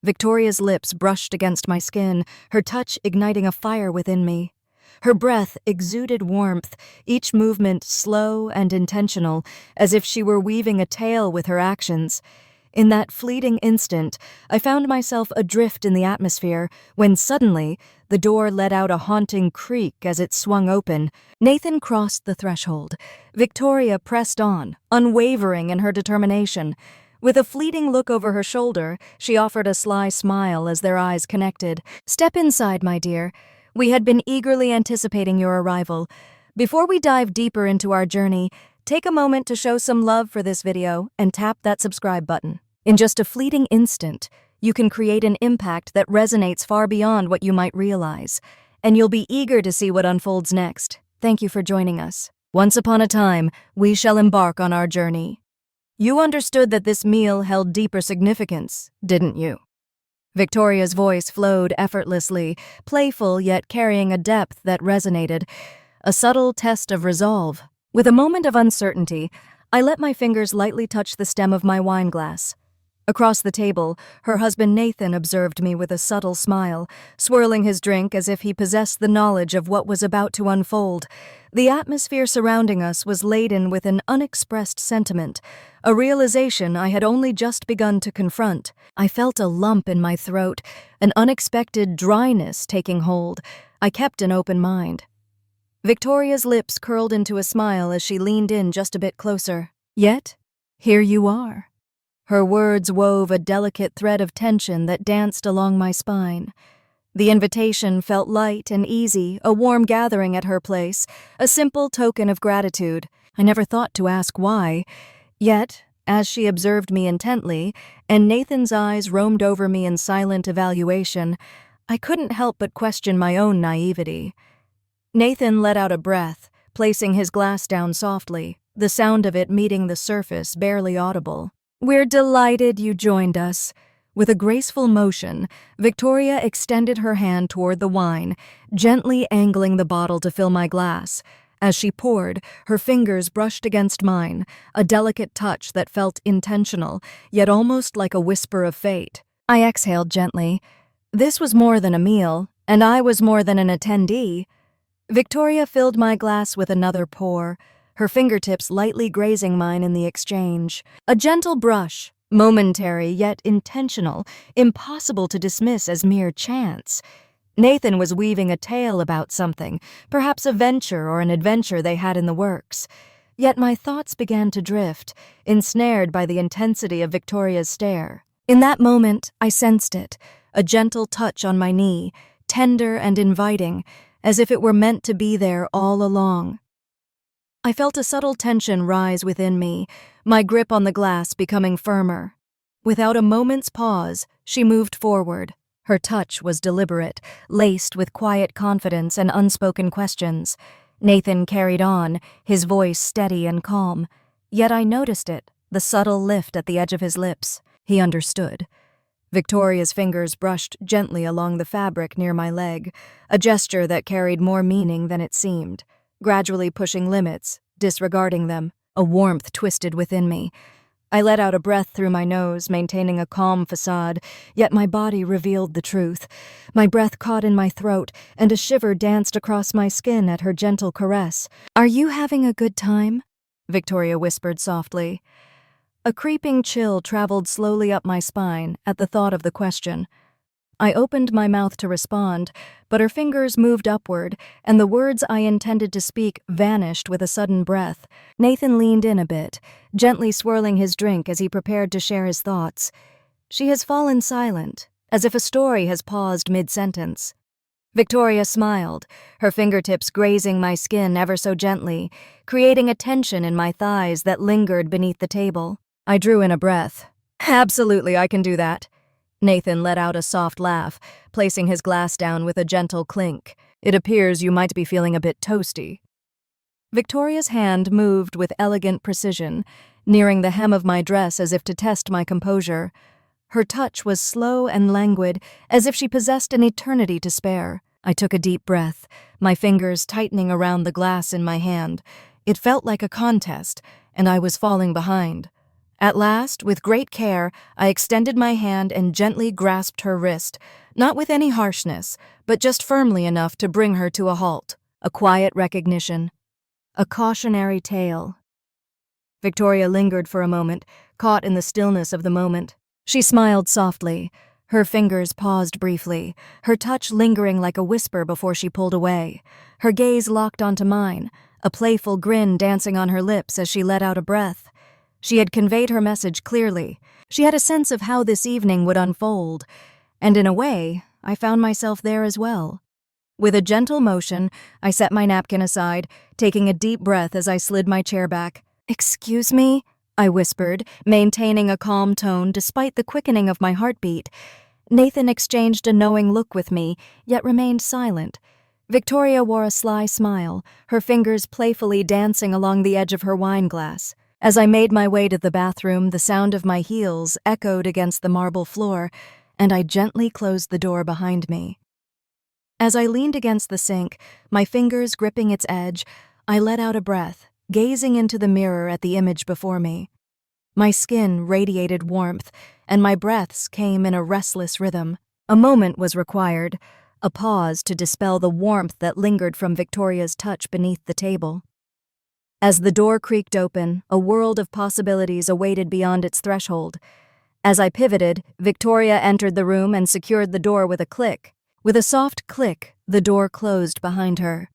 Victoria's lips brushed against my skin, her touch igniting a fire within me. Her breath exuded warmth, each movement slow and intentional, as if she were weaving a tale with her actions. In that fleeting instant, I found myself adrift in the atmosphere, when suddenly, the door let out a haunting creak as it swung open. Nathan crossed the threshold. Victoria pressed on, unwavering in her determination. With a fleeting look over her shoulder, she offered a sly smile as their eyes connected. "Step inside, my dear. We had been eagerly anticipating your arrival. Before we dive deeper into our journey, take a moment to show some love for this video and tap that subscribe button. In just a fleeting instant, you can create an impact that resonates far beyond what you might realize, and you'll be eager to see what unfolds next. Thank you for joining us. Once upon a time, we shall embark on our journey. You understood that this meal held deeper significance, didn't you?" Victoria's voice flowed effortlessly, playful yet carrying a depth that resonated, a subtle test of resolve. With a moment of uncertainty, I let my fingers lightly touch the stem of my wine glass. Across the table, her husband Nathan observed me with a subtle smile, swirling his drink as if he possessed the knowledge of what was about to unfold. The atmosphere surrounding us was laden with an unexpressed sentiment, a realization I had only just begun to confront. I felt a lump in my throat, an unexpected dryness taking hold. I kept an open mind. Victoria's lips curled into a smile as she leaned in just a bit closer. "Yet, here you are." Her words wove a delicate thread of tension that danced along my spine. The invitation felt light and easy, a warm gathering at her place, a simple token of gratitude. I never thought to ask why. Yet, as she observed me intently, and Nathan's eyes roamed over me in silent evaluation, I couldn't help but question my own naivety. Nathan let out a breath, placing his glass down softly, the sound of it meeting the surface barely audible. "We're delighted you joined us." With a graceful motion, Victoria extended her hand toward the wine, gently angling the bottle to fill my glass. As she poured, her fingers brushed against mine, a delicate touch that felt intentional, yet almost like a whisper of fate. I exhaled gently. This was more than a meal, and I was more than an attendee. Victoria filled my glass with another pour, her fingertips lightly grazing mine in the exchange. A gentle brush, momentary yet intentional, impossible to dismiss as mere chance. Nathan was weaving a tale about something, perhaps a venture or an adventure they had in the works. Yet my thoughts began to drift, ensnared by the intensity of Victoria's stare. In that moment, I sensed it, a gentle touch on my knee, tender and inviting, as if it were meant to be there all along. I felt a subtle tension rise within me, my grip on the glass becoming firmer. Without a moment's pause, she moved forward. Her touch was deliberate, laced with quiet confidence and unspoken questions. Nathan carried on, his voice steady and calm. Yet I noticed it, the subtle lift at the edge of his lips. He understood. Victoria's fingers brushed gently along the fabric near my leg, a gesture that carried more meaning than it seemed. Gradually pushing limits, disregarding them, a warmth twisted within me. I let out a breath through my nose, maintaining a calm facade, yet my body revealed the truth. My breath caught in my throat, and a shiver danced across my skin at her gentle caress. "Are you having a good time?" Victoria whispered softly. A creeping chill traveled slowly up my spine at the thought of the question. I opened my mouth to respond, but her fingers moved upward, and the words I intended to speak vanished with a sudden breath. Nathan leaned in a bit, gently swirling his drink as he prepared to share his thoughts. She has fallen silent, as if a story has paused mid-sentence. Victoria smiled, her fingertips grazing my skin ever so gently, creating a tension in my thighs that lingered beneath the table. I drew in a breath. "Absolutely, I can do that." Nathan let out a soft laugh, placing his glass down with a gentle clink. "It appears you might be feeling a bit toasty." Victoria's hand moved with elegant precision, nearing the hem of my dress as if to test my composure. Her touch was slow and languid, as if she possessed an eternity to spare. I took a deep breath, my fingers tightening around the glass in my hand. It felt like a contest, and I was falling behind. At last, with great care, I extended my hand and gently grasped her wrist, not with any harshness, but just firmly enough to bring her to a halt. A quiet recognition. A cautionary tale. Victoria lingered for a moment, caught in the stillness of the moment. She smiled softly. Her fingers paused briefly, her touch lingering like a whisper before she pulled away. Her gaze locked onto mine, a playful grin dancing on her lips as she let out a breath. She had conveyed her message clearly. She had a sense of how this evening would unfold, and in a way, I found myself there as well. With a gentle motion, I set my napkin aside, taking a deep breath as I slid my chair back. "Excuse me?" I whispered, maintaining a calm tone despite the quickening of my heartbeat. Nathan exchanged a knowing look with me, yet remained silent. Victoria wore a sly smile, her fingers playfully dancing along the edge of her wine glass. As I made my way to the bathroom, the sound of my heels echoed against the marble floor, and I gently closed the door behind me. As I leaned against the sink, my fingers gripping its edge, I let out a breath, gazing into the mirror at the image before me. My skin radiated warmth, and my breaths came in a restless rhythm. A moment was required, a pause to dispel the warmth that lingered from Victoria's touch beneath the table. As the door creaked open, a world of possibilities awaited beyond its threshold. As I pivoted, Victoria entered the room and secured the door with a click. With a soft click, the door closed behind her.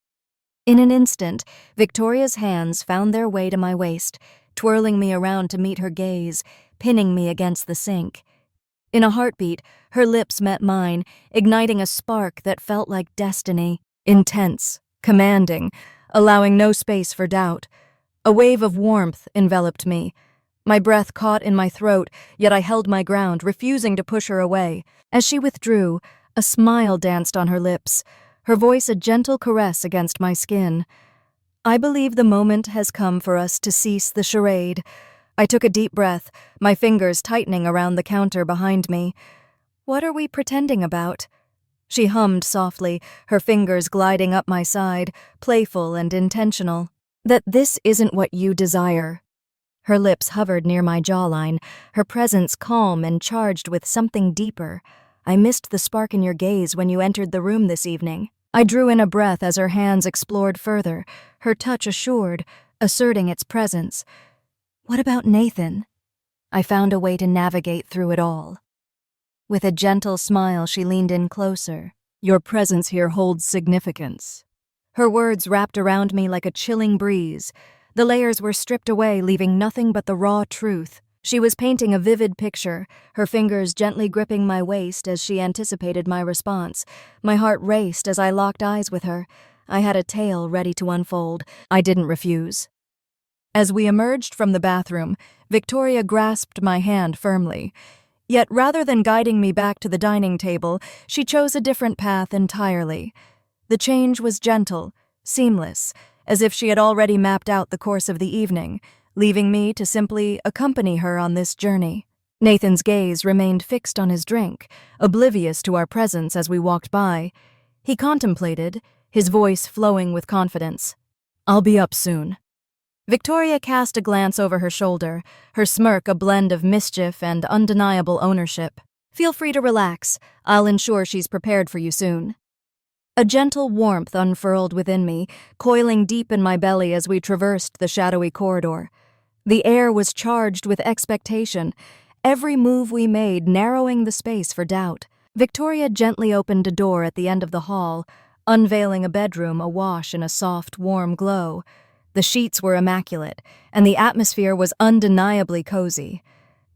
In an instant, Victoria's hands found their way to my waist, twirling me around to meet her gaze, pinning me against the sink. In a heartbeat, her lips met mine, igniting a spark that felt like destiny, intense, commanding, allowing no space for doubt. A wave of warmth enveloped me. My breath caught in my throat, yet I held my ground, refusing to push her away. As she withdrew, a smile danced on her lips, her voice a gentle caress against my skin. "I believe the moment has come for us to cease the charade." I took a deep breath, my fingers tightening around the counter behind me. "What are we pretending about?" She hummed softly, her fingers gliding up my side, playful and intentional. "That this isn't what you desire." Her lips hovered near my jawline, her presence calm and charged with something deeper. "I missed the spark in your gaze when you entered the room this evening." I drew in a breath as her hands explored further, her touch assured, asserting its presence. "What about Nathan?" I found a way to navigate through it all. With a gentle smile, she leaned in closer. "Your presence here holds significance." Her words wrapped around me like a chilling breeze. The layers were stripped away, leaving nothing but the raw truth. She was painting a vivid picture, her fingers gently gripping my waist as she anticipated my response. My heart raced as I locked eyes with her. I had a tale ready to unfold. I didn't refuse. As we emerged from the bathroom, Victoria grasped my hand firmly. Yet rather than guiding me back to the dining table, she chose a different path entirely. The change was gentle, seamless, as if she had already mapped out the course of the evening, leaving me to simply accompany her on this journey. Nathan's gaze remained fixed on his drink, oblivious to our presence as we walked by. He contemplated, his voice flowing with confidence. "I'll be up soon." Victoria cast a glance over her shoulder, her smirk a blend of mischief and undeniable ownership. "Feel free to relax. I'll ensure she's prepared for you soon." A gentle warmth unfurled within me, coiling deep in my belly as we traversed the shadowy corridor. The air was charged with expectation, every move we made narrowing the space for doubt. Victoria gently opened a door at the end of the hall, unveiling a bedroom awash in a soft, warm glow. The sheets were immaculate, and the atmosphere was undeniably cozy.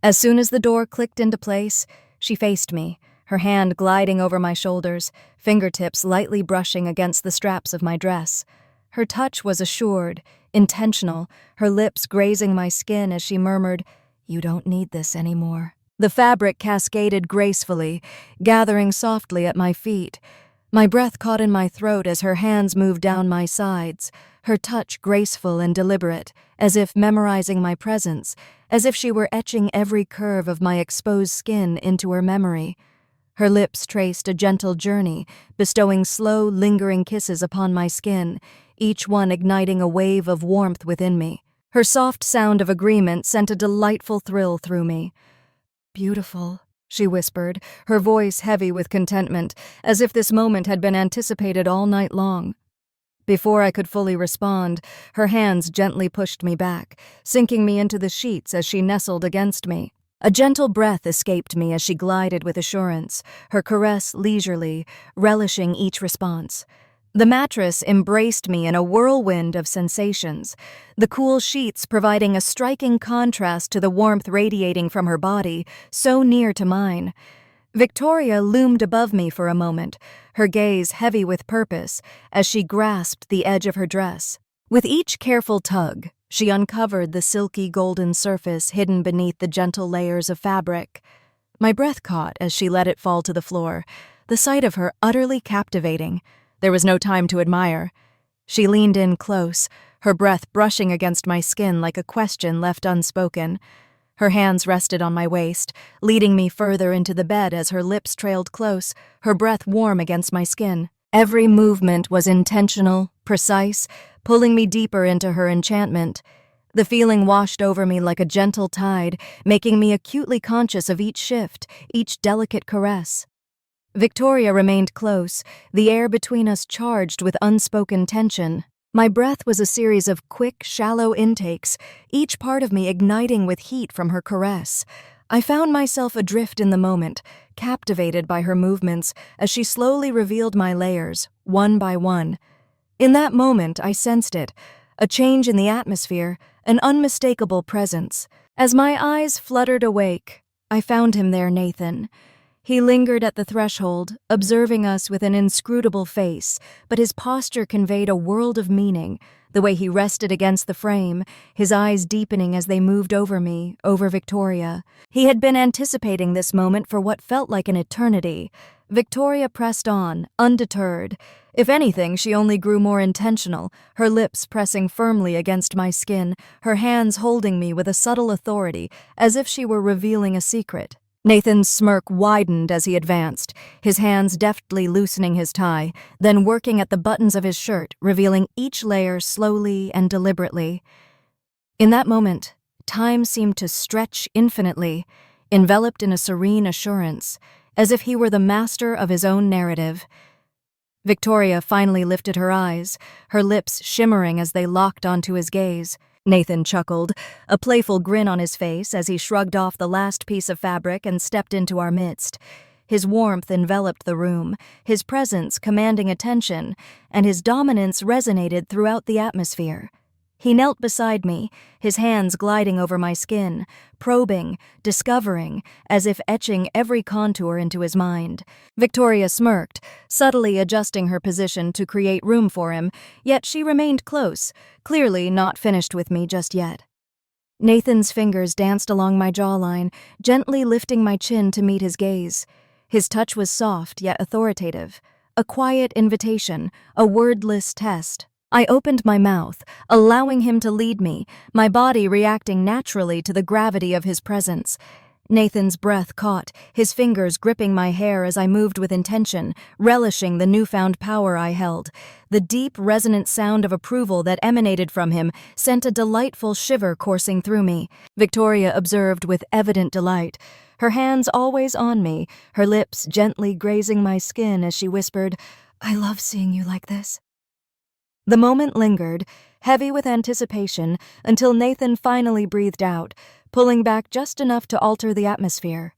As soon as the door clicked into place, she faced me, her hand gliding over my shoulders, fingertips lightly brushing against the straps of my dress. Her touch was assured, intentional, her lips grazing my skin as she murmured, "You don't need this anymore." The fabric cascaded gracefully, gathering softly at my feet. My breath caught in my throat as her hands moved down my sides, her touch graceful and deliberate, as if memorizing my presence, as if she were etching every curve of my exposed skin into her memory. Her lips traced a gentle journey, bestowing slow, lingering kisses upon my skin, each one igniting a wave of warmth within me. Her soft sound of agreement sent a delightful thrill through me. "Beautiful," she whispered, her voice heavy with contentment, as if this moment had been anticipated all night long. Before I could fully respond, her hands gently pushed me back, sinking me into the sheets as she nestled against me. A gentle breath escaped me as she glided with assurance, her caress leisurely, relishing each response. The mattress embraced me in a whirlwind of sensations, the cool sheets providing a striking contrast to the warmth radiating from her body, so near to mine. Victoria loomed above me for a moment, her gaze heavy with purpose as she grasped the edge of her dress. With each careful tug, she uncovered the silky golden surface hidden beneath the gentle layers of fabric. My breath caught as she let it fall to the floor, the sight of her utterly captivating. There was no time to admire. She leaned in close, her breath brushing against my skin like a question left unspoken. Her hands rested on my waist, leading me further into the bed as her lips trailed close, her breath warm against my skin. Every movement was intentional, precise, pulling me deeper into her enchantment. The feeling washed over me like a gentle tide, making me acutely conscious of each shift, each delicate caress. Victoria remained close, the air between us charged with unspoken tension. My breath was a series of quick, shallow intakes, each part of me igniting with heat from her caress. I found myself adrift in the moment, captivated by her movements as she slowly revealed my layers, one by one. In that moment, I sensed it, a change in the atmosphere, an unmistakable presence. As my eyes fluttered awake, I found him there, Nathan. He lingered at the threshold, observing us with an inscrutable face, but his posture conveyed a world of meaning, the way he rested against the frame, his eyes deepening as they moved over me, over Victoria. He had been anticipating this moment for what felt like an eternity. Victoria pressed on, undeterred. If anything, she only grew more intentional, her lips pressing firmly against my skin, her hands holding me with a subtle authority, as if she were revealing a secret. Nathan's smirk widened as he advanced, his hands deftly loosening his tie, then working at the buttons of his shirt, revealing each layer slowly and deliberately. In that moment, time seemed to stretch infinitely, enveloped in a serene assurance, as if he were the master of his own narrative. Victoria finally lifted her eyes, her lips shimmering as they locked onto his gaze. Nathan chuckled, a playful grin on his face as he shrugged off the last piece of fabric and stepped into our midst. His warmth enveloped the room, his presence commanding attention, and his dominance resonated throughout the atmosphere. He knelt beside me, his hands gliding over my skin, probing, discovering, as if etching every contour into his mind. Victoria smirked, subtly adjusting her position to create room for him, yet she remained close, clearly not finished with me just yet. Nathan's fingers danced along my jawline, gently lifting my chin to meet his gaze. His touch was soft yet authoritative, a quiet invitation, a wordless test. I opened my mouth, allowing him to lead me, my body reacting naturally to the gravity of his presence. Nathan's breath caught, his fingers gripping my hair as I moved with intention, relishing the newfound power I held. The deep, resonant sound of approval that emanated from him sent a delightful shiver coursing through me. Victoria observed with evident delight, her hands always on me, her lips gently grazing my skin as she whispered, "I love seeing you like this." The moment lingered, heavy with anticipation, until Nathan finally breathed out, pulling back just enough to alter the atmosphere.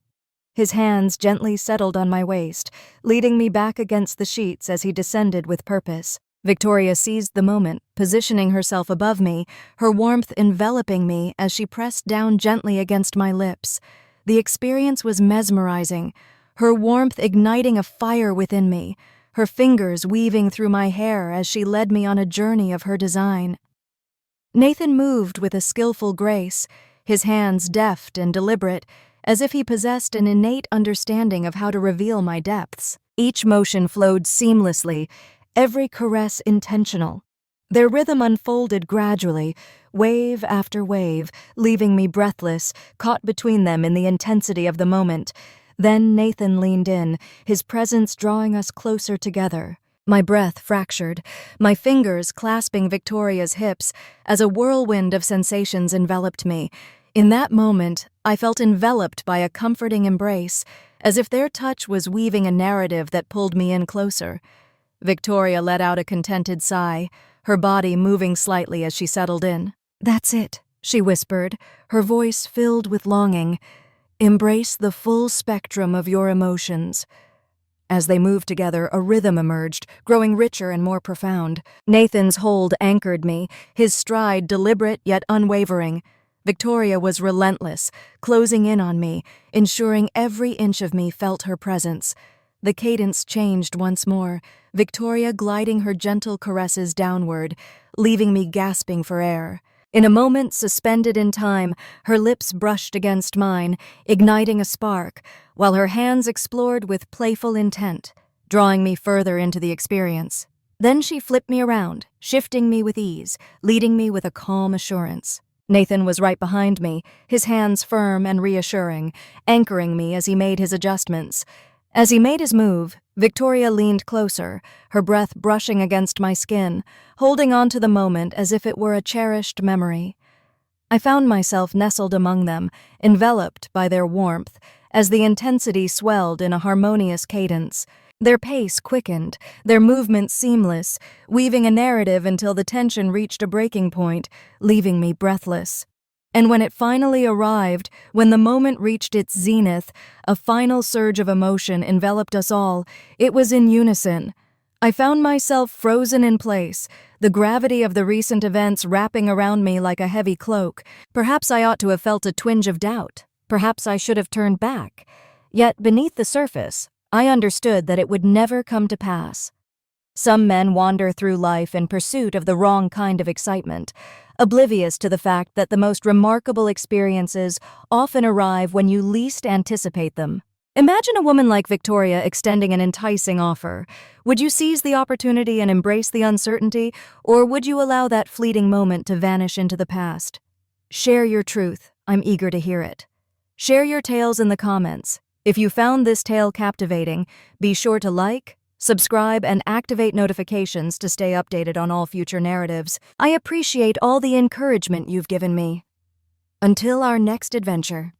His hands gently settled on my waist, leading me back against the sheets as he descended with purpose. Victoria seized the moment, positioning herself above me, her warmth enveloping me as she pressed down gently against my lips. The experience was mesmerizing, her warmth igniting a fire within me, her fingers weaving through my hair as she led me on a journey of her design. Nathan moved with a skillful grace, his hands deft and deliberate, as if he possessed an innate understanding of how to reveal my depths. Each motion flowed seamlessly, every caress intentional. Their rhythm unfolded gradually, wave after wave, leaving me breathless, caught between them in the intensity of the moment. Then Nathan leaned in, his presence drawing us closer together. My breath fractured, my fingers clasping Victoria's hips as a whirlwind of sensations enveloped me. In that moment, I felt enveloped by a comforting embrace, as if their touch was weaving a narrative that pulled me in closer. Victoria let out a contented sigh, her body moving slightly as she settled in. "That's it," she whispered, her voice filled with longing. "Embrace the full spectrum of your emotions." As they moved together, a rhythm emerged, growing richer and more profound. Nathan's hold anchored me, his stride deliberate yet unwavering. Victoria was relentless, closing in on me, ensuring every inch of me felt her presence. The cadence changed once more, Victoria gliding her gentle caresses downward, leaving me gasping for air. In a moment suspended in time, her lips brushed against mine, igniting a spark, while her hands explored with playful intent, drawing me further into the experience. Then she flipped me around, shifting me with ease, leading me with a calm assurance. Nathan was right behind me, his hands firm and reassuring, anchoring me as he made his adjustments. As he made his move, Victoria leaned closer, her breath brushing against my skin, holding on to the moment as if it were a cherished memory. I found myself nestled among them, enveloped by their warmth, as the intensity swelled in a harmonious cadence. Their pace quickened, their movements seamless, weaving a narrative until the tension reached a breaking point, leaving me breathless. And when it finally arrived, when the moment reached its zenith, a final surge of emotion enveloped us all. It was in unison. I found myself frozen in place, the gravity of the recent events wrapping around me like a heavy cloak. Perhaps I ought to have felt a twinge of doubt. Perhaps I should have turned back. Yet beneath the surface, I understood that it would never come to pass. Some men wander through life in pursuit of the wrong kind of excitement, oblivious to the fact that the most remarkable experiences often arrive when you least anticipate them. Imagine a woman like Victoria extending an enticing offer. Would you seize the opportunity and embrace the uncertainty, or would you allow that fleeting moment to vanish into the past? Share your truth. I'm eager to hear it. Share your tales in the comments. If you found this tale captivating, be sure to like, subscribe, and activate notifications to stay updated on all future narratives. I appreciate all the encouragement you've given me. Until our next adventure.